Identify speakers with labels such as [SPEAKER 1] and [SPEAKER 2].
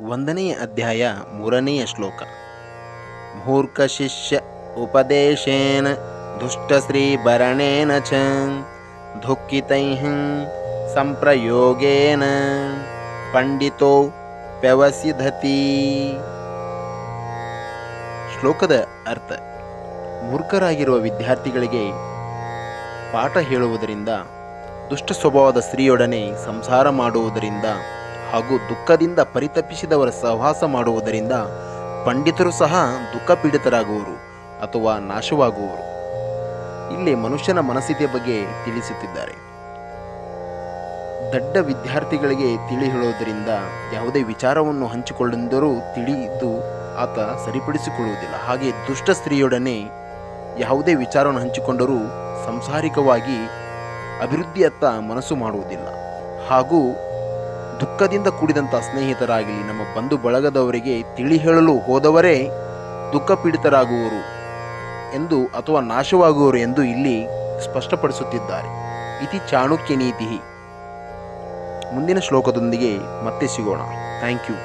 [SPEAKER 1] ಒಂದನೆಯ ಅಧ್ಯಾಯ ಮೂರನೆಯ ಶ್ಲೋಕ. ಮೂರ್ಖ ಶಿಷ್ಯ ಉಪದೇಶೇನ ದುಷ್ಟಶ್ರೀ ಭರಣೇನ ಚ ದುಃಖಿತೈಃ ಸಂಪ್ರಯೋಗೇನ ಪಂಡಿತೋ ವ್ಯವಸಿಧತಿ. ಶ್ಲೋಕದ ಅರ್ಥ: ಮೂರ್ಖರಾಗಿರುವ ವಿದ್ಯಾರ್ಥಿಗಳಿಗೆ ಪಾಠ ಹೇಳುವುದರಿಂದ, ದುಷ್ಟ ಸ್ವಭಾವದ ಸ್ತ್ರೀಯೊಡನೆ ಸಂಸಾರ ಮಾಡುವುದರಿಂದ ಹಾಗೂ ದುಃಖದಿಂದ ಪರಿತಪಿಸಿದವರ ಸಹವಾಸ ಮಾಡುವುದರಿಂದ ಪಂಡಿತರು ಸಹ ದುಃಖಪೀಡಿತರಾಗುವರು ಅಥವಾ ನಾಶವಾಗುವರು. ಇಲ್ಲಿ ಮನುಷ್ಯನ ಮನಸ್ಥಿತಿಯ ಬಗ್ಗೆ ತಿಳಿಸುತ್ತಿದ್ದಾರೆ. ದಡ್ಡ ವಿದ್ಯಾರ್ಥಿಗಳಿಗೆ ತಿಳಿ ಹೇಳುವುದರಿಂದ ಯಾವುದೇ ವಿಚಾರವನ್ನು ಹಂಚಿಕೊಂಡರೂ ತಿಳಿದು ಆತ ಸರಿಪಡಿಸಿಕೊಳ್ಳುವುದಿಲ್ಲ. ಹಾಗೆ ದುಷ್ಟ ಸ್ತ್ರೀಯೊಡನೆ ಯಾವುದೇ ವಿಚಾರವನ್ನು ಹಂಚಿಕೊಂಡರೂ ಸಂಸಾರಿಕವಾಗಿ ಅಭಿವೃದ್ಧಿಯತ್ತ ಮನಸ್ಸು ಮಾಡುವುದಿಲ್ಲ. ಹಾಗೂ ದುಃಖದಿಂದ ಕೂಡಿದಂಥ ಸ್ನೇಹಿತರಾಗಲಿ ನಮ್ಮ ಬಂಧು ಬಳಗದವರಿಗೆ ತಿಳಿ ಹೇಳಲು ಹೋದವರೇ ದುಃಖಪೀಡಿತರಾಗುವರು ಎಂದು ಅಥವಾ ನಾಶವಾಗುವರು ಎಂದು ಇಲ್ಲಿ ಸ್ಪಷ್ಟಪಡಿಸುತ್ತಿದ್ದಾರೆ. ಇತಿ ಚಾಣಕ್ಯ ನೀತಿ. ಮುಂದಿನ ಶ್ಲೋಕದೊಂದಿಗೆ ಮತ್ತೆ ಸಿಗೋಣ. Thank you.